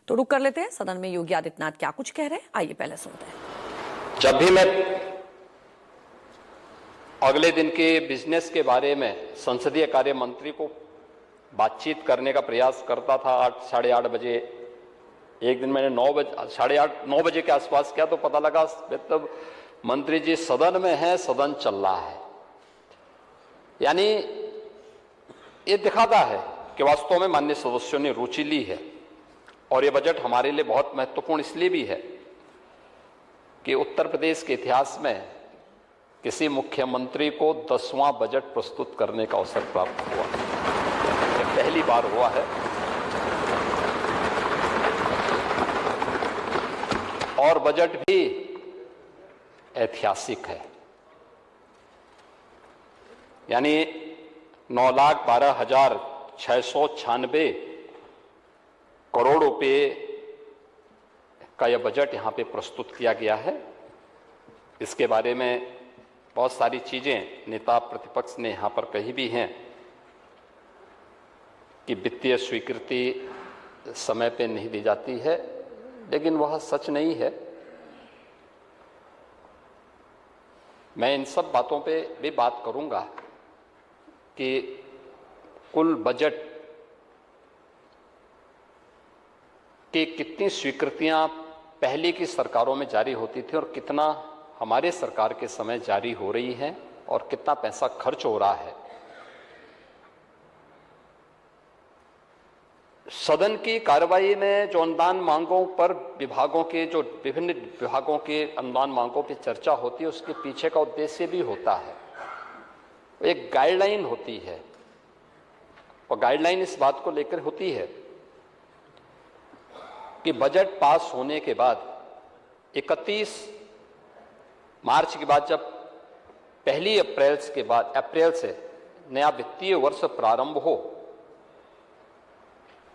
तो रुक कर लेते हैं, सदन में योगी आदित्यनाथ क्या कुछ कह रहे हैं, आइए पहले सुनते हैं। जब भी मैं अगले दिन के बिजनेस के बारे में संसदीय कार्य मंत्री को बातचीत करने का प्रयास करता था 8 साढ़े 8 बजे, एक दिन मैंने 9 बजे साढ़े 8 9 बजे के आसपास किया तो पता लगा वित्त मंत्री जी सदन में हैं, सदन चल रहा है। यानी ये दिखाता है कि वास्तव में माननीय सदस्यों ने रुचि ली है। और ये बजट हमारे लिए बहुत महत्वपूर्ण इसलिए भी है कि उत्तर प्रदेश के इतिहास में किसी मुख्यमंत्री को 10वां बजट प्रस्तुत करने का अवसर प्राप्त हुआ, ये पहली बार हुआ है। और बजट भी ऐतिहासिक है, यानी 9,12,696 करोड़ रुपए का यह बजट यहां पे प्रस्तुत किया गया है। इसके बारे में बहुत सारी चीजें नेता प्रतिपक्ष ने यहां पर कही भी हैं कि वित्तीय स्वीकृति समय पे नहीं दी जाती है, लेकिन वह सच नहीं है। मैं इन सब बातों पे भी बात करूंगा कि कुल बजट की कितनी स्वीकृतियां पहले की सरकारों में जारी होती थी और कितना हमारे सरकार के समय जारी हो रही है और कितना पैसा खर्च हो रहा है। सदन की कार्रवाई में जो अनुदान मांगों पर विभागों के जो विभिन्न विभागों के अनुदान मांगों पर चर्चा होती है, उसके पीछे का उद्देश्य भी होता है, एक गाइडलाइन होती है। और गाइडलाइन इस बात को लेकर होती है कि बजट पास होने के बाद 31 मार्च के बाद, जब 1 अप्रैल से नया वित्तीय वर्ष प्रारंभ हो,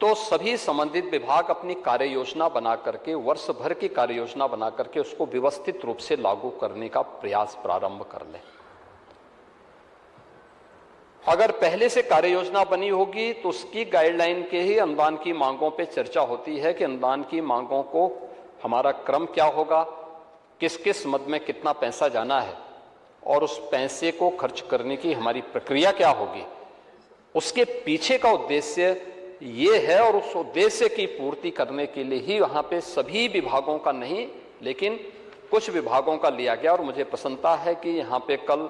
तो सभी संबंधित विभाग अपनी कार्य योजना बना करके, वर्ष भर की कार्य योजना बना करके उसको व्यवस्थित रूप से लागू करने का प्रयास प्रारंभ कर लें। अगर पहले से कार्य योजना बनी होगी तो उसकी गाइडलाइन के ही अनुदान की मांगों पे चर्चा होती है कि अनुदान की मांगों को हमारा क्रम क्या होगा, किस किस मद में कितना पैसा जाना है और उस पैसे को खर्च करने की हमारी प्रक्रिया क्या होगी। उसके पीछे का उद्देश्य ये है और उस उद्देश्य की पूर्ति करने के लिए ही वहां पे सभी विभागों का नहीं, लेकिन कुछ विभागों का लिया गया। और मुझे प्रसन्नता है कि यहाँ पे कल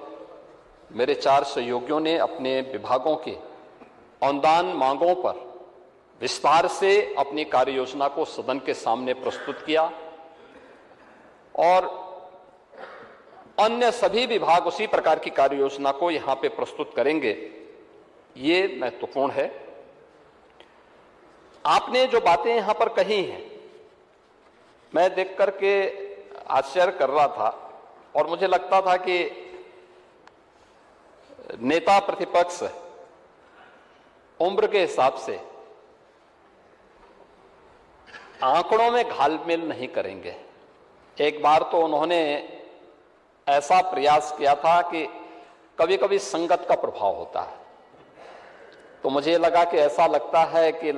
मेरे 4 सहयोगियों ने अपने विभागों के अनुदान मांगों पर विस्तार से अपनी कार्य योजना को सदन के सामने प्रस्तुत किया और अन्य सभी विभाग उसी प्रकार की कार्य योजना को यहां पे प्रस्तुत करेंगे। ये महत्वपूर्ण है। आपने जो बातें यहां पर कही हैं, मैं देख करके आश्चर्य कर रहा था और मुझे लगता था कि नेता प्रतिपक्ष उम्र के हिसाब से आंकड़ों में घालमेल नहीं करेंगे। एक बार तो उन्होंने ऐसा प्रयास किया था कि कभी कभी संगत का प्रभाव होता है, तो मुझे लगा कि ऐसा लगता है कि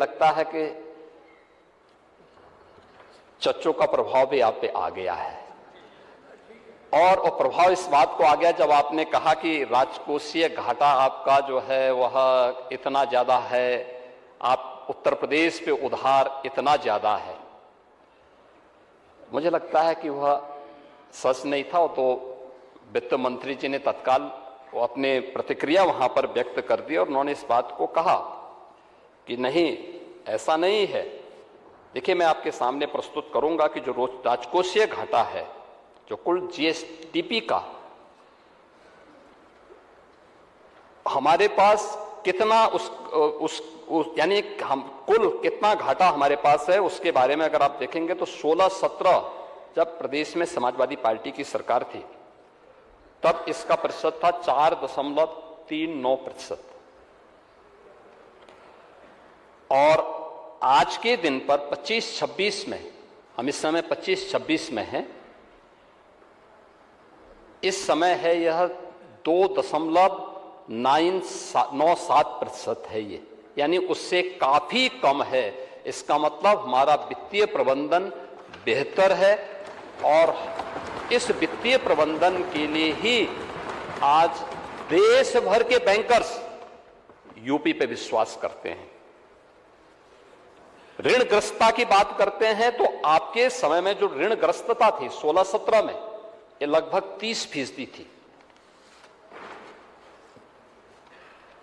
चच्चों का प्रभाव भी आप पे आ गया है। और वो प्रभाव इस बात को आ गया जब आपने कहा कि राजकोषीय घाटा आपका जो है वह इतना ज्यादा है, आप उत्तर प्रदेश पे उधार इतना ज्यादा है। मुझे लगता है कि वह सच नहीं था। तो वित्त मंत्री जी ने तत्काल वो अपने प्रतिक्रिया वहां पर व्यक्त कर दी और उन्होंने इस बात को कहा कि नहीं, ऐसा नहीं है। देखिए, मैं आपके सामने प्रस्तुत करूंगा कि जो राजकोषीय घाटा है, जो कुल जीएसडीपी का हमारे पास कितना यानी हम कुल कितना घाटा हमारे पास है, उसके बारे में अगर आप देखेंगे तो 16-17 जब प्रदेश में समाजवादी पार्टी की सरकार थी तब इसका प्रतिशत था 4.39%। और आज के दिन पर 25-26 में, हम इस समय 25-26 में हैं, इस समय है यह 2.97% है ये, यानी उससे काफी कम है। इसका मतलब हमारा वित्तीय प्रबंधन बेहतर है और इस वित्तीय प्रबंधन के लिए ही आज देश भर के बैंकर्स यूपी पे विश्वास करते हैं। ऋणग्रस्तता की बात करते हैं तो आपके समय में जो ऋणग्रस्तता थी 16-17 में, ये लगभग 30% थी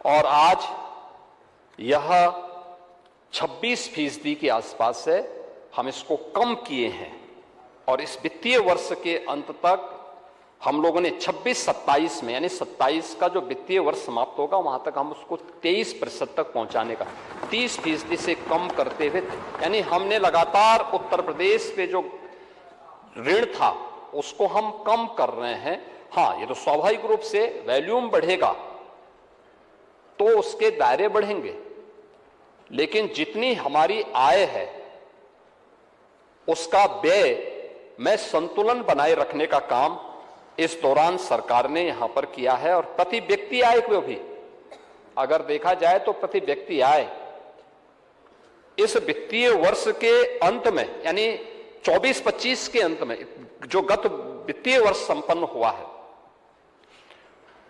और आज यह 26% के आसपास है। हम इसको कम किए हैं और इस वित्तीय वर्ष के अंत तक हम लोगों ने 26-27 में, यानी 27 का जो वित्तीय वर्ष समाप्त होगा वहां तक हम उसको 23% तक पहुंचाने का 30% से कम करते हुए, यानी हमने लगातार उत्तर प्रदेश पे जो ऋण था उसको हम कम कर रहे हैं। हाँ, ये तो स्वाभाविक रूप से वॉल्यूम बढ़ेगा तो उसके दायरे बढ़ेंगे, लेकिन जितनी हमारी आय है उसका व्यय में संतुलन बनाए रखने का काम इस दौरान सरकार ने यहां पर किया है। और प्रति व्यक्ति आय को भी अगर देखा जाए तो प्रति व्यक्ति आय इस वित्तीय वर्ष के अंत में, यानी 24-25 के अंत में जो गत वित्तीय वर्ष संपन्न हुआ है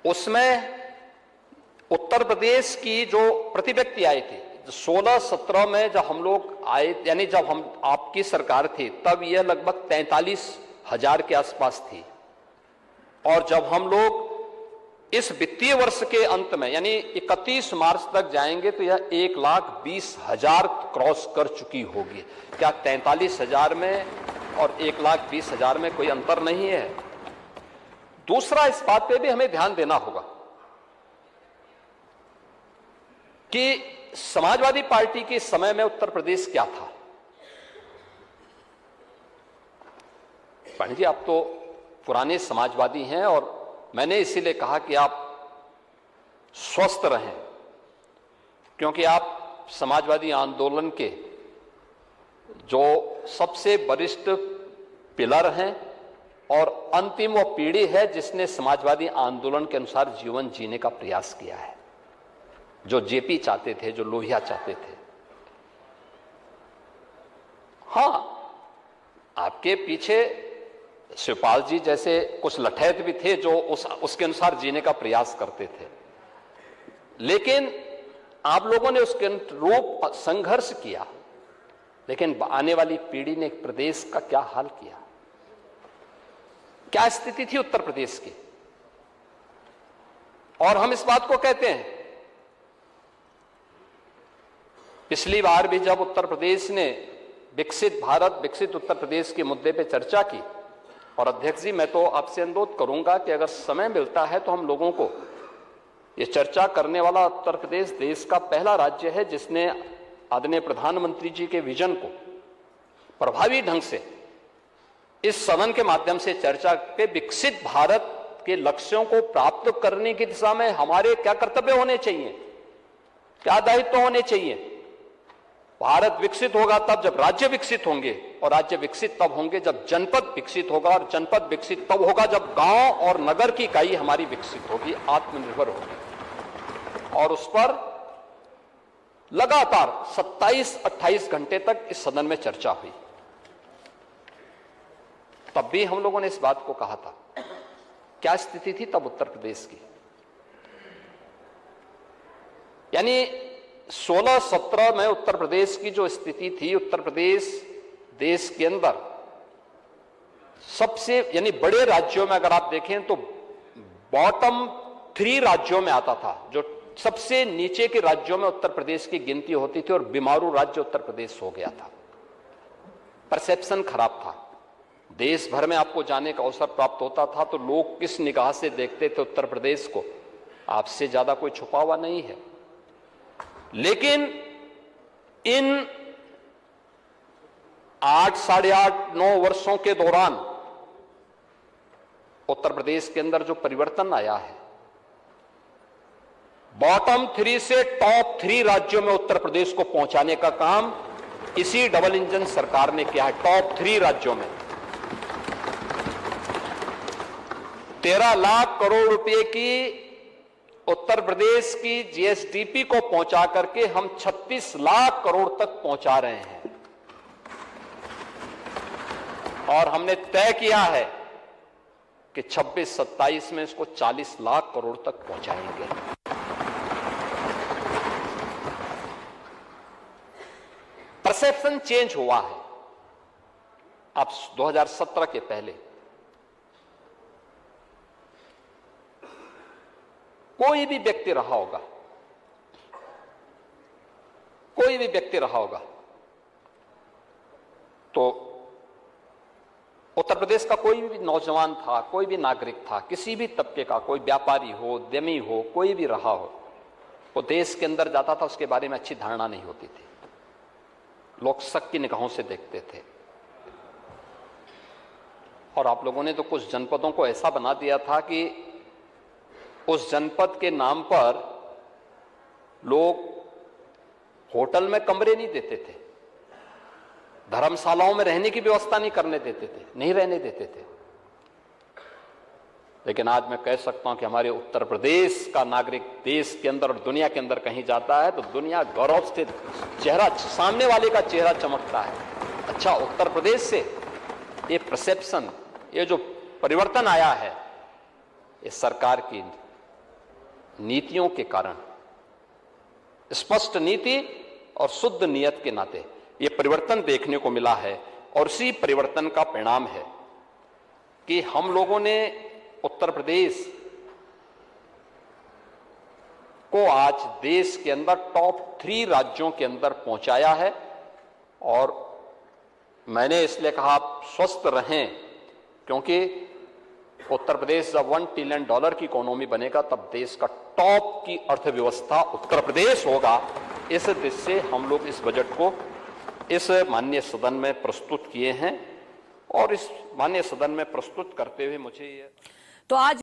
उसमें उत्तर प्रदेश की जो प्रति व्यक्ति आय थी 16-17 में जब हम लोग आए, यानी जब हम आपकी सरकार थी तब यह लगभग 43,000 के आसपास थी और जब हम लोग इस वित्तीय वर्ष के अंत में यानी 31 मार्च तक जाएंगे तो यह 1,20,000 क्रॉस कर चुकी होगी। क्या 43,000 में और 1,20,000 में कोई अंतर नहीं है? दूसरा, इस बात पे भी हमें ध्यान देना होगा कि समाजवादी पार्टी के समय में उत्तर प्रदेश क्या था। पांडे जी, आप तो पुराने समाजवादी हैं और मैंने इसीलिए कहा कि आप स्वस्थ रहें, क्योंकि आप समाजवादी आंदोलन के जो सबसे वरिष्ठ पिलर हैं और अंतिम वो पीढ़ी है जिसने समाजवादी आंदोलन के अनुसार जीवन जीने का प्रयास किया है, जो जेपी चाहते थे, जो लोहिया चाहते थे। हां, आपके पीछे शिवपाल जी जैसे कुछ लठैत भी थे जो उसके अनुसार जीने का प्रयास करते थे, लेकिन आप लोगों ने उसके अनुरूप संघर्ष किया। लेकिन आने वाली पीढ़ी ने प्रदेश का क्या हाल किया? क्या स्थिति थी उत्तर प्रदेश की? और हम इस बात को कहते हैं, पिछली बार भी जब उत्तर प्रदेश ने विकसित भारत, विकसित उत्तर प्रदेश के मुद्दे पे चर्चा की, और अध्यक्ष जी, मैं तो आपसे अनुरोध करूंगा कि अगर समय मिलता है तो हम लोगों को ये चर्चा करने वाला उत्तर प्रदेश देश का पहला राज्य है जिसने आदरणीय प्रधानमंत्री जी के विजन को प्रभावी ढंग से इस सदन के माध्यम से चर्चा के विकसित भारत के लक्ष्यों को प्राप्त करने की दिशा में हमारे क्या कर्तव्य होने चाहिए, क्या दायित्व होने चाहिए। भारत विकसित होगा तब जब राज्य विकसित होंगे, और राज्य विकसित तब होंगे जब जनपद विकसित होगा, और जनपद विकसित तब होगा जब गांव और नगर की इकाई हमारी विकसित होगी, आत्मनिर्भर होगी। और उस पर लगातार 27-28 घंटे तक इस सदन में चर्चा हुई। तब भी हम लोगों ने इस बात को कहा था। क्या स्थिति थी तब उत्तर प्रदेश की? यानी 16-17 में उत्तर प्रदेश की जो स्थिति थी, उत्तर प्रदेश देश के अंदर सबसे, यानी बड़े राज्यों में अगर आप देखें तो बॉटम 3 राज्यों में आता था। जो सबसे नीचे के राज्यों में उत्तर प्रदेश की गिनती होती थी और बीमारू राज्य उत्तर प्रदेश हो गया था। परसेप्शन खराब था। देश भर में आपको जाने का अवसर प्राप्त होता था तो लोग किस निगाह से देखते थे उत्तर प्रदेश को, आपसे ज्यादा कोई छुपा हुआ नहीं है। लेकिन इन 8, साढ़े 8, 9 वर्षों के दौरान उत्तर प्रदेश के अंदर जो परिवर्तन आया है, बॉटम 3 से टॉप 3 राज्यों में उत्तर प्रदेश को पहुंचाने का काम इसी डबल इंजन सरकार ने किया है। टॉप 3 राज्यों में 13 लाख करोड़ रुपए की उत्तर प्रदेश की जीएसडीपी को पहुंचा करके हम 36 लाख करोड़ तक पहुंचा रहे हैं और हमने तय किया है कि 26-27 में इसको 40 लाख करोड़ तक पहुंचाएंगे। परसेप्शन चेंज हुआ है। अब 2017 के पहले कोई भी व्यक्ति रहा होगा तो उत्तर प्रदेश का कोई भी नौजवान था, कोई भी नागरिक था, किसी भी तबके का, कोई व्यापारी हो, उद्यमी हो, कोई भी रहा हो, वो देश के अंदर जाता था, उसके बारे में अच्छी धारणा नहीं होती थी। लोग शक की निगाहों से देखते थे। और आप लोगों ने तो कुछ जनपदों को ऐसा बना दिया था कि उस जनपद के नाम पर लोग होटल में कमरे नहीं देते थे, धर्मशालाओं में रहने की व्यवस्था नहीं करने देते थे, नहीं रहने देते थे। लेकिन आज मैं कह सकता हूं कि हमारे उत्तर प्रदेश का नागरिक देश के अंदर और दुनिया के अंदर कहीं जाता है तो दुनिया गौरव से चेहरा, सामने वाले का चेहरा चमकता है। अच्छा, उत्तर प्रदेश से ये परसेप्शन, ये जो परिवर्तन आया है, ये सरकार की नीतियों के कारण, स्पष्ट नीति और शुद्ध नियत के नाते ये परिवर्तन देखने को मिला है। और इसी परिवर्तन का परिणाम है कि हम लोगों ने उत्तर प्रदेश को आज देश के अंदर टॉप 3 राज्यों के अंदर पहुंचाया है। और मैंने इसलिए कहा आप स्वस्थ रहें, क्योंकि उत्तर प्रदेश जब $1 ट्रिलियन की इकोनॉमी बनेगा तब देश का टॉप की अर्थव्यवस्था उत्तर प्रदेश होगा। इस दृष्टि से हम लोग इस बजट को इस माननीय सदन में प्रस्तुत किए हैं और इस माननीय सदन में प्रस्तुत करते हुए मुझे ये तो आज